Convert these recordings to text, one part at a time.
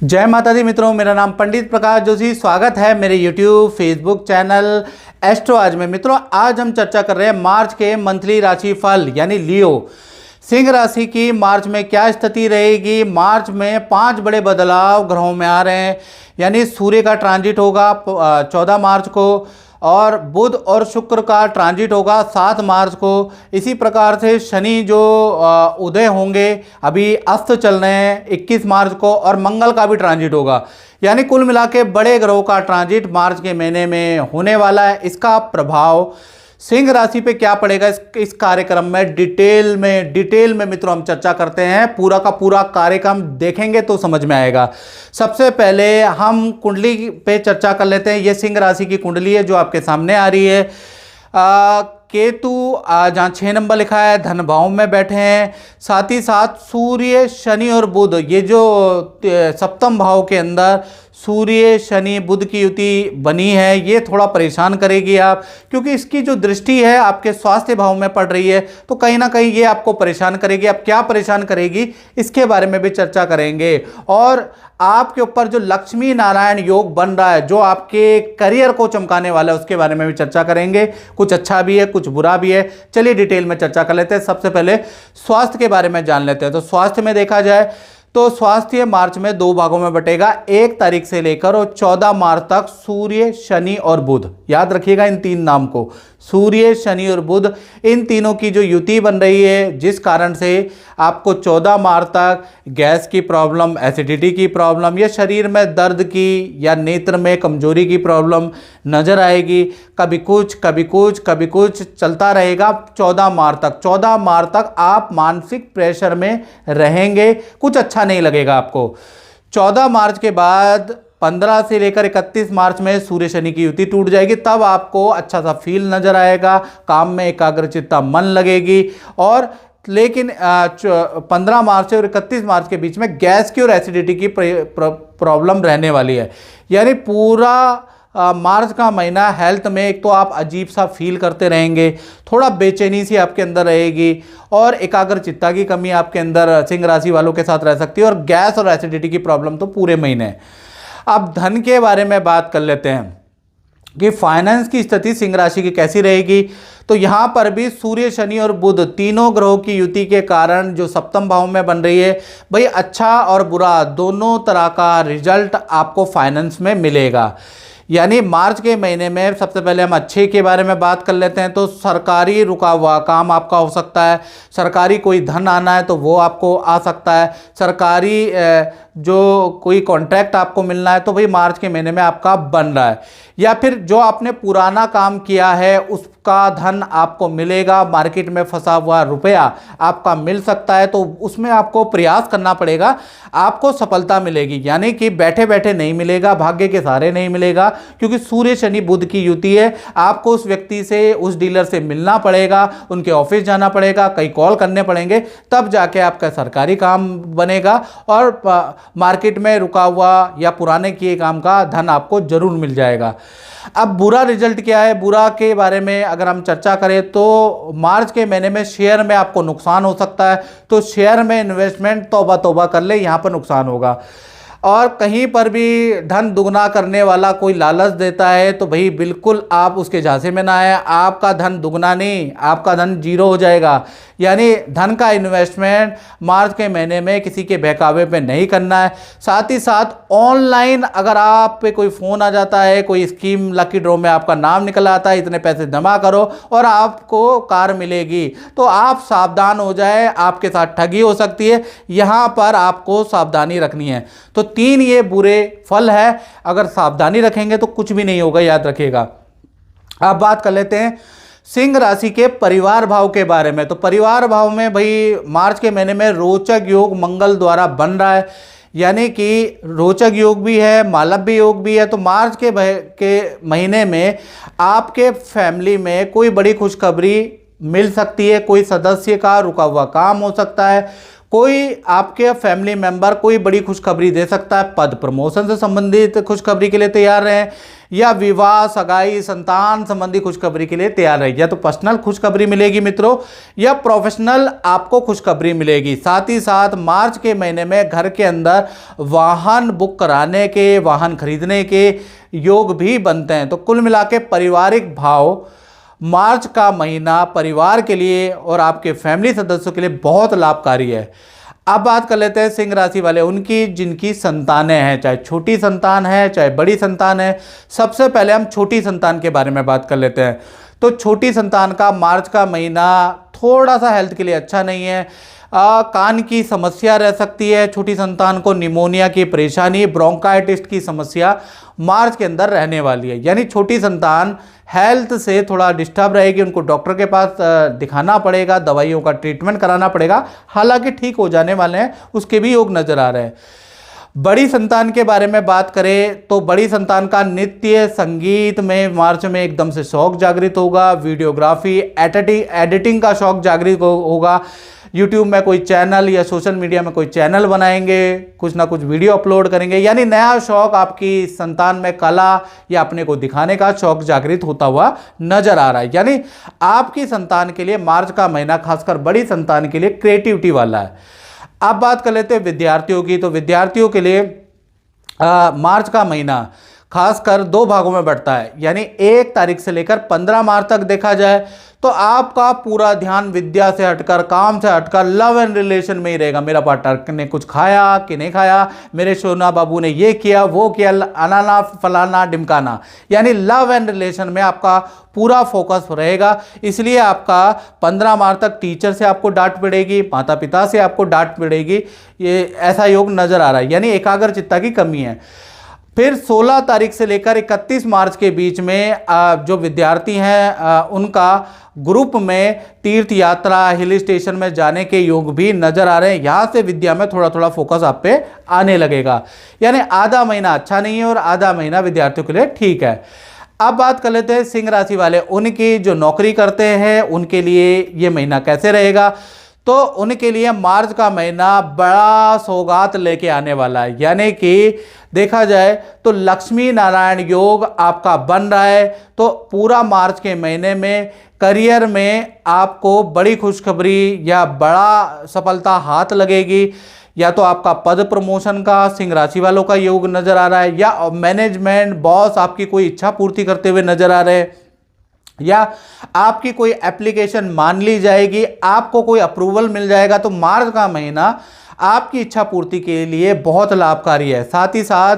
जय माता दी मित्रों, मेरा नाम पंडित प्रकाश जोशी। स्वागत है मेरे YouTube फेसबुक चैनल एस्ट्रो आज में। मित्रों, आज हम चर्चा कर रहे हैं मार्च के मंथली राशि फल यानी लियो सिंह राशि की मार्च में क्या स्थिति रहेगी। मार्च में 5 बड़े बदलाव ग्रहों में आ रहे हैं, यानी सूर्य का ट्रांजिट होगा 14 मार्च को, और बुध और शुक्र का ट्रांजिट होगा 7 मार्च को। इसी प्रकार से शनि जो उदय होंगे, अभी अस्त चल रहे हैं 21 मार्च को, और मंगल का भी ट्रांजिट होगा। यानी कुल मिला के बड़े ग्रहों का ट्रांजिट मार्च के महीने में होने वाला है। इसका प्रभाव सिंह राशि पे क्या पड़ेगा, इस कार्यक्रम में डिटेल में मित्रों हम चर्चा करते हैं। पूरा का पूरा कार्यक्रम देखेंगे तो समझ में आएगा। सबसे पहले हम कुंडली पे चर्चा कर लेते हैं। ये सिंह राशि की कुंडली है जो आपके सामने आ रही है। केतु जहाँ 6 नंबर लिखा है धन भाव में बैठे हैं, साथ ही साथ सूर्य शनि और बुध, ये जो सप्तम भाव के अंदर सूर्य शनि बुध की युति बनी है, ये थोड़ा परेशान करेगी आप, क्योंकि इसकी जो दृष्टि है आपके स्वास्थ्य भाव में पड़ रही है, तो कहीं ना कहीं ये आपको परेशान करेगी। अब क्या परेशान करेगी इसके बारे में भी चर्चा करेंगे। और आपके ऊपर जो लक्ष्मी नारायण योग बन रहा है, जो आपके करियर को चमकाने वाला है, उसके बारे में भी चर्चा करेंगे। कुछ अच्छा भी है, कुछ बुरा भी है। चलिए डिटेल में चर्चा कर लेते हैं। सबसे पहले स्वास्थ्य के बारे में जान लेते हैं। तो स्वास्थ्य में देखा जाए तो स्वास्थ्य मार्च में 2 भागों में बटेगा। 1 तारीख से लेकर और 14 मार्च तक सूर्य शनि और बुध, याद रखिएगा इन 3 नाम को, सूर्य शनि और बुध, इन तीनों की जो युति बन रही है, जिस कारण से आपको 14 मार्च तक गैस की प्रॉब्लम, एसिडिटी की प्रॉब्लम, या शरीर में दर्द की या नेत्र में कमजोरी की प्रॉब्लम नजर आएगी। कभी कुछ चलता रहेगा 14 मार्च तक। 14 मार्च तक आप मानसिक प्रेशर में रहेंगे, कुछ अच्छा नहीं लगेगा आपको। 14 मार्च के बाद 15 से लेकर 31 मार्च में सूर्य शनि की युति टूट जाएगी। तब आपको अच्छा सा फील नजर आएगा, काम में एकाग्रचित्ता मन लगेगी। और लेकिन 15 मार्च से और 31 मार्च के बीच में गैस की और एसिडिटी की प्रॉब्लम रहने वाली है। यानी पूरा मार्च का महीना हेल्थ में एक तो आप अजीब सा फील करते रहेंगे, थोड़ा बेचैनी सी आपके अंदर रहेगी, और एकाग्रचित्ता की कमी आपके अंदर सिंह राशि वालों के साथ रह सकती है। और गैस और एसिडिटी की प्रॉब्लम तो पूरे महीने है। अब धन के बारे में बात कर लेते हैं कि फाइनेंस की स्थिति सिंह राशि की कैसी रहेगी। तो यहाँ पर भी सूर्य शनि और बुध तीनों ग्रहों की युति के कारण जो सप्तम भाव में बन रही है, भाई अच्छा और बुरा दोनों तरह का रिजल्ट आपको फाइनेंस में मिलेगा। यानी मार्च के महीने में सबसे पहले हम अच्छे के बारे में बात कर लेते हैं। तो सरकारी रुका हुआ काम आपका हो सकता है, सरकारी कोई धन आना है तो वो आपको आ सकता है, सरकारी जो कोई कॉन्ट्रैक्ट आपको मिलना है तो भाई मार्च के महीने में आपका बन रहा है, या फिर जो आपने पुराना काम किया है उसका धन आपको मिलेगा। मार्केट में फंसा हुआ रुपया आपका मिल सकता है, तो उसमें आपको प्रयास करना पड़ेगा, आपको सफलता मिलेगी। यानी कि बैठे बैठे नहीं मिलेगा, भाग्य के सहारे नहीं मिलेगा, क्योंकि सूर्य शनि बुध की युति है। आपको उस व्यक्ति से, उस डीलर से मिलना पड़ेगा, उनके ऑफिस जाना पड़ेगा, कई कॉल करने पड़ेंगे, तब जाके आपका सरकारी काम बनेगा, और मार्केट में रुका हुआ या पुराने किए काम का धन आपको जरूर मिल जाएगा। अब बुरा रिजल्ट क्या है, बुरा के बारे में अगर हम चर्चा करें तो मार्च के महीने में शेयर में आपको नुकसान हो सकता है। तो शेयर में इन्वेस्टमेंट तौबा कर ले, यहाँ पर नुकसान होगा। और कहीं पर भी धन दुगना करने वाला कोई लालच देता है तो भाई बिल्कुल आप उसके झांसे में ना आए, आपका धन दुगना नहीं, आपका धन 0 हो जाएगा। यानी धन का इन्वेस्टमेंट मार्च के महीने में किसी के बहकावे पे नहीं करना है। साथ ही साथ ऑनलाइन अगर आप पे कोई फ़ोन आ जाता है, कोई स्कीम लकी ड्रॉ में आपका नाम निकल आता है, इतने पैसे जमा करो और आपको कार मिलेगी, तो आप सावधान हो जाए, आपके साथ ठगी हो सकती है। यहाँ पर आपको सावधानी रखनी है। तो 3 ये बुरे फल है, अगर सावधानी रखेंगे तो कुछ भी नहीं होगा, याद रखिएगा। अब बात कर लेते हैं सिंह राशि के परिवार भाव के बारे में। तो परिवार भाव में भाई मार्च के महीने में रोचक योग मंगल द्वारा बन रहा है, यानी कि रोचक योग भी है, मालव्य योग भी है। तो मार्च के महीने में आपके फैमिली में कोई बड़ी खुशखबरी मिल सकती है, कोई सदस्य का रुका हुआ काम हो सकता है, कोई आपके फैमिली मेंबर कोई बड़ी खुशखबरी दे सकता है, पद प्रमोशन से संबंधित खुशखबरी के लिए तैयार रहें, या विवाह, सगाई, संतान संबंधी खुशखबरी के लिए तैयार रहें। या तो पर्सनल खुशखबरी मिलेगी मित्रों, या प्रोफेशनल आपको खुशखबरी मिलेगी। साथ ही साथ मार्च के महीने में घर के अंदर वाहन बुक कराने के, वाहन खरीदने के योग भी बनते हैं। तो कुल मिला के पारिवारिक भाव मार्च का महीना परिवार के लिए और आपके फैमिली सदस्यों के लिए बहुत लाभकारी है। अब बात कर लेते हैं सिंह राशि वाले उनकी जिनकी संतानें हैं, चाहे छोटी संतान है चाहे बड़ी संतान है। सबसे पहले हम छोटी संतान के बारे में बात कर लेते हैं। तो छोटी संतान का मार्च का महीना थोड़ा सा हेल्थ के लिए अच्छा नहीं है। कान की समस्या रह सकती है, छोटी संतान को निमोनिया की परेशानी, ब्रोंकाइटिस की समस्या मार्च के अंदर रहने वाली है। यानी छोटी संतान हेल्थ से थोड़ा डिस्टर्ब रहेगी, उनको डॉक्टर के पास दिखाना पड़ेगा, दवाइयों का ट्रीटमेंट कराना पड़ेगा। हालांकि ठीक हो जाने वाले हैं, उसके भी योग नज़र आ रहे हैं। बड़ी संतान के बारे में बात करें तो बड़ी संतान का नृत्य संगीत में मार्च में एकदम से शौक जागृत होगा। वीडियोग्राफी एडिटिंग का शौक जागृत होगा। यूट्यूब में कोई चैनल या सोशल मीडिया में कोई चैनल बनाएंगे, कुछ ना कुछ वीडियो अपलोड करेंगे। यानी नया शौक आपकी संतान में कला या अपने को दिखाने का शौक जागृत होता हुआ नजर आ रहा है। यानी आपकी संतान के लिए मार्च का महीना खासकर बड़ी संतान के लिए क्रिएटिविटी वाला है। अब बात कर लेते हैं विद्यार्थियों की। तो विद्यार्थियों के लिए मार्च का महीना खासकर दो भागों में बढ़ता है। यानी 1 तारीख से लेकर 15 मार्च तक देखा जाए तो आपका पूरा ध्यान विद्या से हटकर, काम से हटकर लव एंड रिलेशन में ही रहेगा। मेरा पार्टनर ने कुछ खाया कि नहीं खाया, मेरे सोना बाबू ने ये किया वो किया, अनाना फलाना ढिमकाना। यानी लव एंड रिलेशन में आपका पूरा फोकस रहेगा। इसलिए आपका 15 मार्च तक टीचर से आपको डांट पड़ेगी, माता पिता से आपको डांट पड़ेगी, ये ऐसा योग नजर आ रहा है। यानी एकाग्रचित्ता की कमी है। फिर 16 तारीख से लेकर 31 मार्च के बीच में जो विद्यार्थी हैं उनका ग्रुप में तीर्थ यात्रा, हिल स्टेशन में जाने के योग भी नजर आ रहे हैं। यहाँ से विद्या में थोड़ा थोड़ा फोकस आप पे आने लगेगा। यानी आधा महीना अच्छा नहीं है और आधा महीना विद्यार्थियों के लिए ठीक है। अब बात कर लेते हैं सिंह राशि वाले उनकी जो नौकरी करते हैं उनके लिए ये महीना कैसे रहेगा। तो उनके लिए मार्च का महीना बड़ा सौगात लेके आने वाला है। यानी कि देखा जाए तो लक्ष्मी नारायण योग आपका बन रहा है। तो पूरा मार्च के महीने में करियर में आपको बड़ी खुशखबरी या बड़ा सफलता हाथ लगेगी। या तो आपका पद प्रमोशन का सिंह राशि वालों का योग नजर आ रहा है, या मैनेजमेंट बॉस आपकी कोई इच्छा पूर्ति करते हुए नजर आ रहे हैं, या आपकी कोई एप्लीकेशन मान ली जाएगी, आपको कोई अप्रूवल मिल जाएगा। तो मार्च का महीना आपकी इच्छा पूर्ति के लिए बहुत लाभकारी है। साथ ही साथ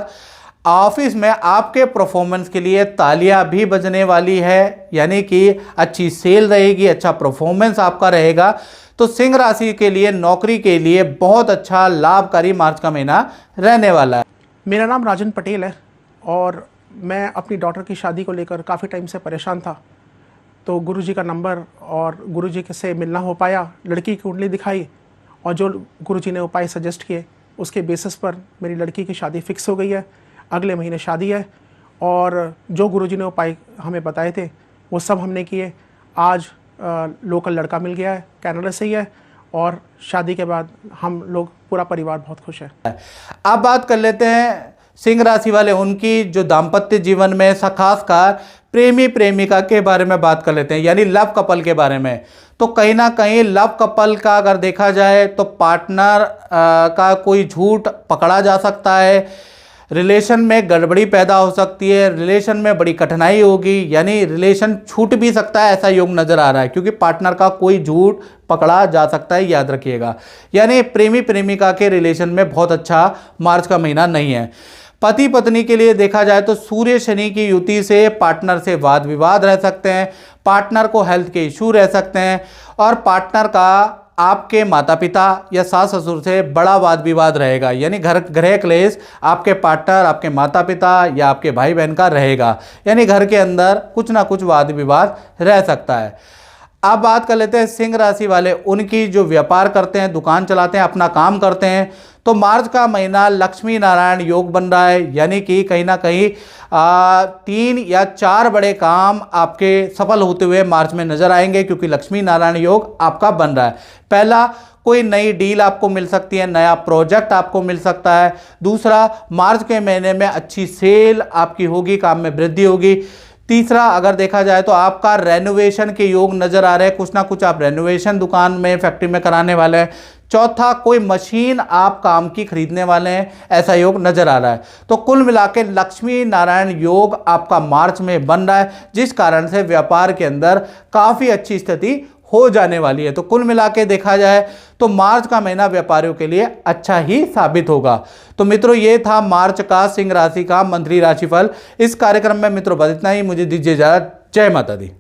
ऑफिस में आपके परफॉर्मेंस के लिए तालियां भी बजने वाली है। यानी कि अच्छी सेल रहेगी, अच्छा परफॉर्मेंस आपका रहेगा। तो सिंह राशि के लिए नौकरी के लिए बहुत अच्छा लाभकारी मार्च का महीना रहने वाला है। मेरा नाम राजन पटेल है और मैं अपनी डॉटर की शादी को लेकर काफ़ी टाइम से परेशान था। तो गुरुजी का नंबर और गुरुजी से मिलना हो पाया, लड़की की कुंडली दिखाई और जो गुरुजी ने उपाय सजेस्ट किए उसके बेसिस पर मेरी लड़की की शादी फिक्स हो गई है। अगले महीने शादी है और जो गुरुजी ने उपाय हमें बताए थे वो सब हमने किए। आज लोकल लड़का मिल गया है, कनाडा से ही है, और शादी के बाद हम लोग पूरा परिवार बहुत खुश है। अब बात कर लेते हैं सिंह राशि वाले उनकी जो दाम्पत्य जीवन में खासकर प्रेमी प्रेमिका के बारे में बात कर लेते हैं, यानी लव कपल के बारे में। तो कहीं ना कहीं लव कपल का अगर देखा जाए तो पार्टनर का कोई झूठ पकड़ा जा सकता है, रिलेशन में गड़बड़ी पैदा हो सकती है, रिलेशन में बड़ी कठिनाई होगी, यानी रिलेशन छूट भी सकता है, ऐसा योग नज़र आ रहा है। क्योंकि पार्टनर का कोई झूठ पकड़ा जा सकता है, याद रखिएगा। यानी प्रेमी प्रेमिका के रिलेशन में बहुत अच्छा मार्च का महीना नहीं है। पति पत्नी के लिए देखा जाए तो सूर्य शनि की युति से पार्टनर से वाद विवाद रह सकते हैं, पार्टनर को हेल्थ के इशू रह सकते हैं, और पार्टनर का आपके माता पिता या सास ससुर से बड़ा वाद विवाद रहेगा। यानी गृह क्लेश आपके पार्टनर, आपके माता पिता या आपके भाई बहन का रहेगा। यानी घर के अंदर कुछ ना कुछ वाद विवाद रह सकता है। अब बात कर लेते हैं सिंह राशि वाले, उनकी जो व्यापार करते हैं, दुकान चलाते हैं, अपना काम करते हैं, तो मार्च का महीना लक्ष्मी नारायण योग बन रहा है, यानी कि कहीं ना कहीं 3 या 4 बड़े काम आपके सफल होते हुए मार्च में नजर आएंगे, क्योंकि लक्ष्मी नारायण योग आपका बन रहा है। पहला, कोई नई डील आपको मिल सकती है, नया प्रोजेक्ट आपको मिल सकता है। दूसरा, मार्च के महीने में अच्छी सेल आपकी होगी, काम में वृद्धि होगी। तीसरा, अगर देखा जाए तो आपका रेनोवेशन के योग नजर आ रहे हैं, कुछ ना कुछ आप रेनोवेशन दुकान में, फैक्ट्री में कराने वाले हैं। चौथा, कोई मशीन आप काम की खरीदने वाले हैं, ऐसा योग नजर आ रहा है। तो कुल मिला के लक्ष्मी नारायण योग आपका मार्च में बन रहा है, जिस कारण से व्यापार के अंदर काफ़ी अच्छी स्थिति हो जाने वाली है। तो कुल मिला के देखा जाए तो मार्च का महीना व्यापारियों के लिए अच्छा ही साबित होगा। तो मित्रों, ये था मार्च का सिंह राशि का मंथली राशिफल। इस कार्यक्रम में मित्रों बस इतना ही। मुझे दीजिए इजाजत। जय माता दी।